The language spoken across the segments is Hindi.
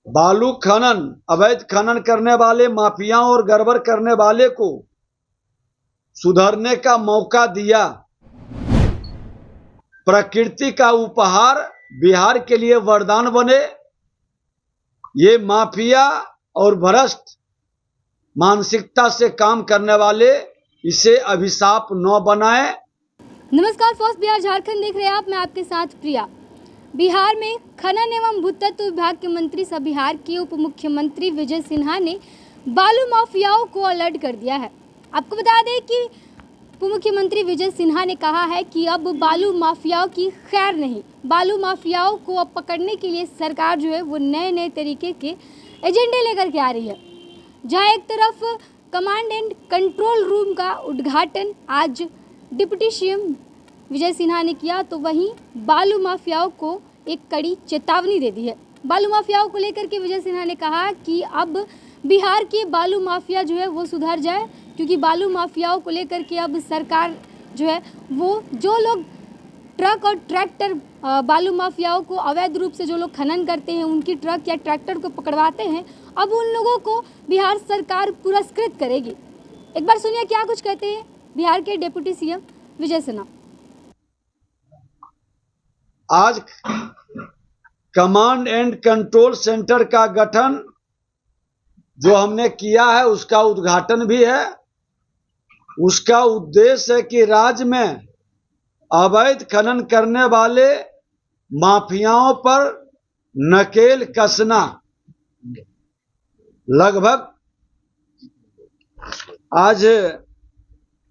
बालू खनन, अवैध खनन करने वाले माफियाओं और गड़बड़ करने वाले को सुधरने का मौका दिया। प्रकृति का उपहार बिहार के लिए वरदान बने। ये माफिया और भ्रष्ट मानसिकता से काम करने वाले इसे अभिशाप न बनाए। नमस्कार, फर्स्ट बिहार झारखंड देख रहे हैं आप, मैं आपके साथ प्रिया। बिहार में खनन एवं भूतत्व विभाग के मंत्री सह बिहार के उप मुख्यमंत्री विजय सिन्हा ने बालू माफियाओं को अलर्ट कर दिया है। आपको बता दें कि उप मुख्यमंत्री विजय सिन्हा ने कहा है कि अब बालू माफियाओं की खैर नहीं। बालू माफियाओं को अब पकड़ने के लिए सरकार जो है वो नए नए तरीके के एजेंडे लेकर के आ रही है। जहाँ एक तरफ कमांड एंड कंट्रोल रूम का उद्घाटन आज डिप्टी सीएम विजय सिन्हा ने किया, तो वहीं बालू माफियाओं को एक कड़ी चेतावनी दे दी है। बालू माफियाओं को लेकर के विजय सिन्हा ने कहा कि अब बिहार के बालू माफिया जो है वो सुधर जाए, क्योंकि बालू माफियाओं को लेकर के अब सरकार जो है वो जो लोग ट्रक और ट्रैक्टर बालू माफियाओं को अवैध रूप से जो लोग खनन करते हैं उनकी ट्रक या ट्रैक्टर को पकड़वाते हैं, अब उन लोगों को बिहार सरकार पुरस्कृत करेगी। एक बार सुनिए क्या कुछ कहते हैं बिहार के डिप्टी सीएम विजय सिन्हा। आज कमांड एंड कंट्रोल सेंटर का गठन जो हमने किया है उसका उद्घाटन भी है। उसका उद्देश्य है कि राज्य में अवैध खनन करने वाले माफियाओं पर नकेल कसना। लगभग आज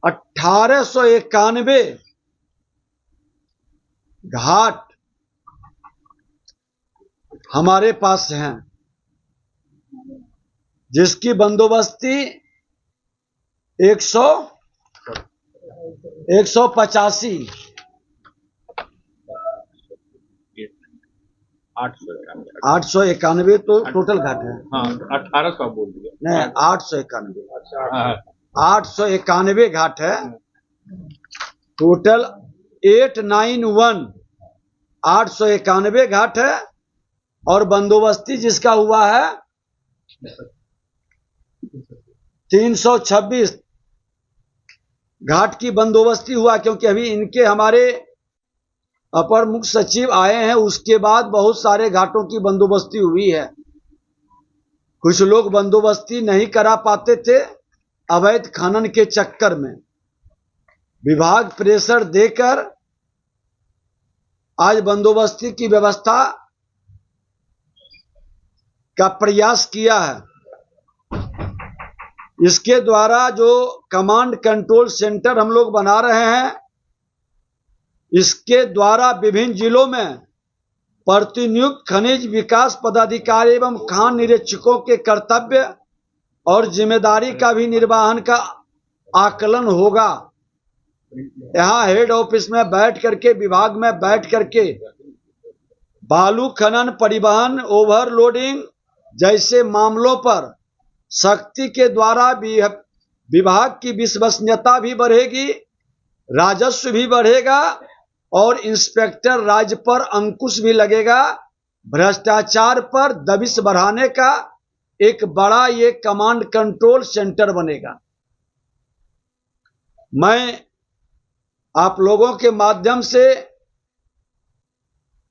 1891 घाट हमारे पास हैं, जिसकी बंदोबस्ती 185 891 तो टोटल घाट है। हाँ, 1800 बोल दिया। नहीं, 891 घाट है टोटल। 891 घाट है और बंदोबस्ती जिसका हुआ है 326 घाट की बंदोबस्ती हुआ, क्योंकि अभी इनके हमारे अपर मुख्य सचिव आए हैं, उसके बाद बहुत सारे घाटों की बंदोबस्ती हुई है। कुछ लोग बंदोबस्ती नहीं करा पाते थे अवैध खनन के चक्कर में। विभाग प्रेशर देकर आज बंदोबस्ती की व्यवस्था का प्रयास किया है। इसके द्वारा जो कमांड कंट्रोल सेंटर हम लोग बना रहे हैं, इसके द्वारा विभिन्न जिलों में प्रतिनियुक्त खनिज विकास पदाधिकारी एवं खान निरीक्षकों के कर्तव्य और जिम्मेदारी का भी निर्वहन का आकलन होगा। यहाँ हेड ऑफिस में बैठ करके, विभाग में बैठ करके बालू खनन, परिवहन, ओवरलोडिंग जैसे मामलों पर सख्ती के द्वारा विभाग की विश्वसनीयता भी बढ़ेगी, राजस्व भी बढ़ेगा और इंस्पेक्टर राज्य पर अंकुश भी लगेगा। भ्रष्टाचार पर दबिश बढ़ाने का एक बड़ा ये कमांड कंट्रोल सेंटर बनेगा। मैं आप लोगों के माध्यम से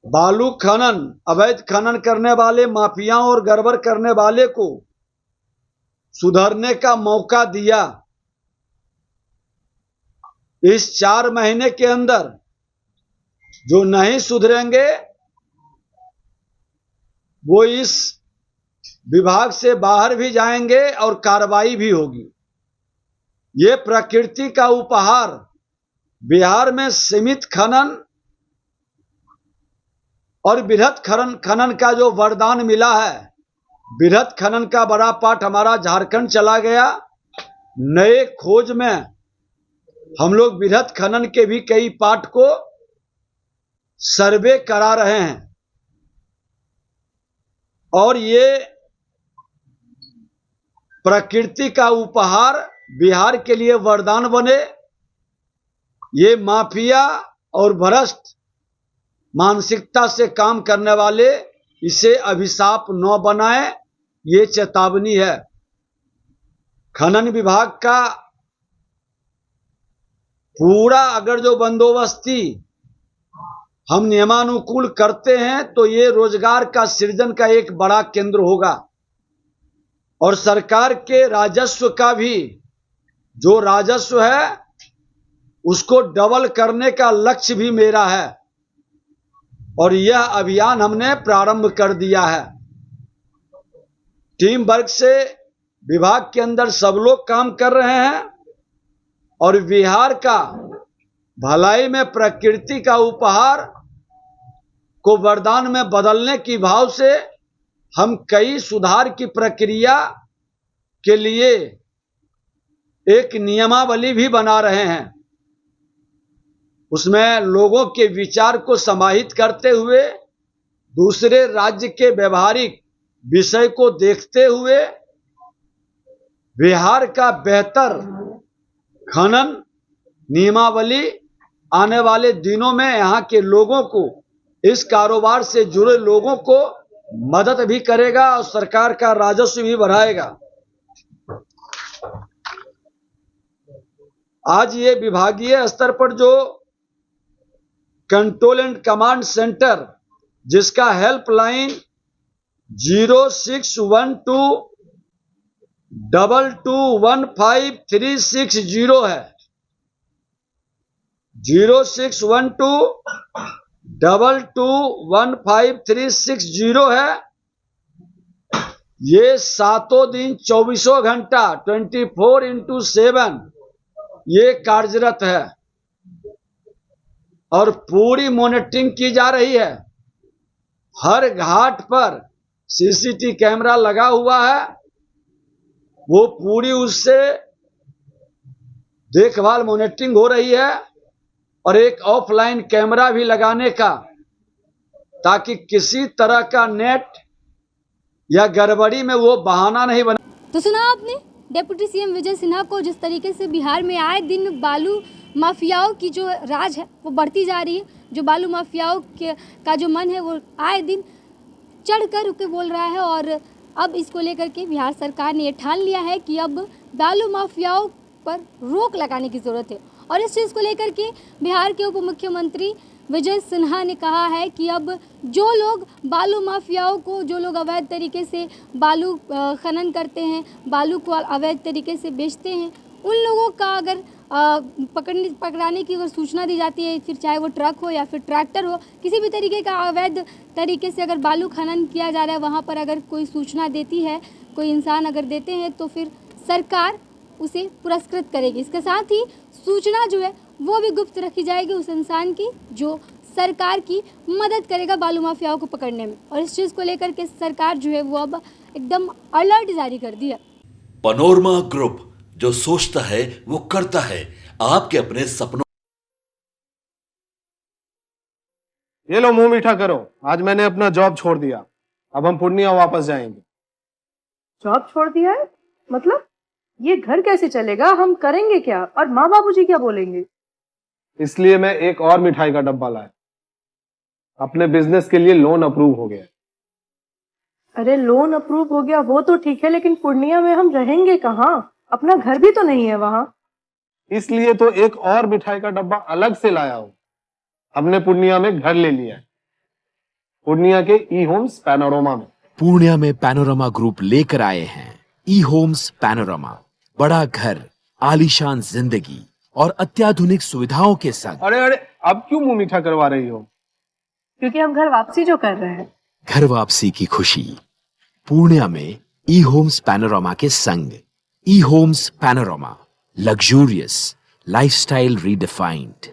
बालू खनन, अवैध खनन करने वाले माफियाओं और गड़बड़ करने वाले को सुधरने का मौका दिया। इस 4 महीने के अंदर जो नहीं सुधरेंगे वो इस विभाग से बाहर भी जाएंगे और कार्रवाई भी होगी। ये प्रकृति का उपहार बिहार में सीमित खनन और बृहत खनन का जो वरदान मिला है, बृहत खनन का बड़ा पार्ट हमारा झारखंड चला गया। नए खोज में हम लोग बृहत खनन के भी कई पार्ट को सर्वे करा रहे हैं और ये प्रकृति का उपहार बिहार के लिए वरदान बने। ये माफिया और भ्रष्ट मानसिकता से काम करने वाले इसे अभिशाप न बनाए, ये चेतावनी है। खनन विभाग का पूरा अगर जो बंदोबस्ती हम नियमानुकूल करते हैं तो ये रोजगार का सृजन का एक बड़ा केंद्र होगा और सरकार के राजस्व का भी जो राजस्व है उसको डबल करने का लक्ष्य भी मेरा है और यह अभियान हमने प्रारंभ कर दिया है। टीम वर्क से विभाग के अंदर सब लोग काम कर रहे हैं और बिहार का भलाई में प्रकृति का उपहार को वरदान में बदलने की भाव से हम कई सुधार की प्रक्रिया के लिए एक नियमावली भी बना रहे हैं। उसमें लोगों के विचार को समाहित करते हुए दूसरे राज्य के व्यवहारिक विषय को देखते हुए बिहार का बेहतर खनन नियमावली आने वाले दिनों में यहाँ के लोगों को, इस कारोबार से जुड़े लोगों को मदद भी करेगा और सरकार का राजस्व भी बढ़ाएगा। आज ये विभागीय स्तर पर जो कंट्रोल एंड कमांड सेंटर जिसका हेल्पलाइन 0612215360 है, 0612215360 है। ये सातों दिन 24 घंटा 24x7 ये कार्यरत है और पूरी मॉनिटरिंग की जा रही है। हर घाट पर सीसीटीवी कैमरा लगा हुआ है, वो पूरी उससे देखभाल मॉनिटरिंग हो रही है और एक ऑफलाइन कैमरा भी लगाने का, ताकि किसी तरह का नेट या गड़बड़ी में वो बहाना नहीं बने। तो सुना आपने डिप्टी सीएम विजय सिन्हा को, जिस तरीके से बिहार में आए दिन बालू माफियाओं की जो राज है वो बढ़ती जा रही है। जो बालू माफियाओं का जो मन है वो आए दिन चढ़ कर के बोल रहा है और अब इसको लेकर के बिहार सरकार ने ये ठान लिया है कि अब बालू माफियाओं पर रोक लगाने की ज़रूरत है। और इस चीज़ को लेकर के बिहार के उप मुख्यमंत्री विजय सिन्हा ने कहा है कि अब जो लोग बालू माफियाओं को, जो लोग अवैध तरीके से बालू खनन करते हैं, बालू को अवैध तरीके से बेचते हैं, उन लोगों का अगर पकड़ाने की अगर सूचना दी जाती है, फिर चाहे वो ट्रक हो या फिर ट्रैक्टर हो, किसी भी तरीके का अवैध तरीके से अगर बालू खनन किया जा रहा है, वहाँ पर अगर कोई सूचना देती है, कोई इंसान अगर देते हैं, तो फिर सरकार उसे पुरस्कृत करेगी। इसके साथ ही सूचना जो है वो भी गुप्त रखी जाएगी उस इंसान की जो सरकार की मदद करेगा बालू माफियाओं को पकड़ने में। और इस चीज़ को लेकर के सरकार जो है वो अब एकदम अलर्ट जारी कर दी है। पैनोरमा ग्रुप, जो सोचता है वो करता है। आपके अपने सपनों। ये लो मुंह मीठा करो, आज मैंने अपना जॉब छोड़ दिया, अब हम पूर्णिया वापस जाएंगे। जॉब छोड़ दिया है? मतलब ये घर कैसे चलेगा? हम करेंगे क्या? और माँ बाबूजी क्या बोलेंगे? इसलिए मैं एक और मिठाई का डब्बा लाया। अपने बिजनेस के लिए लोन अप्रूव हो गया। अरे लोन अप्रूव हो गया वो तो ठीक है, लेकिन पूर्णिया में हम रहेंगे कहाँ? अपना घर भी तो नहीं है वहाँ। इसलिए तो एक और मिठाई का डब्बा अलग से लाया हूँ। हमने पूर्णिया में घर ले लिया है, पूर्णिया के ई होम्स पैनोरमा में। पूर्णिया में पैनोरमा ग्रुप लेकर आए हैं ई होम्स पैनोरमा। बड़ा घर, आलीशान जिंदगी और अत्याधुनिक सुविधाओं के संग। अरे अब क्यों मुंह मीठा करवा रही हो? क्योंकि हम घर वापसी जो कर रहे हैं। घर वापसी की खुशी पूर्णिया में ई होम्स पैनोरमा के संग। ई Homes Panorama, luxurious lifestyle redefined.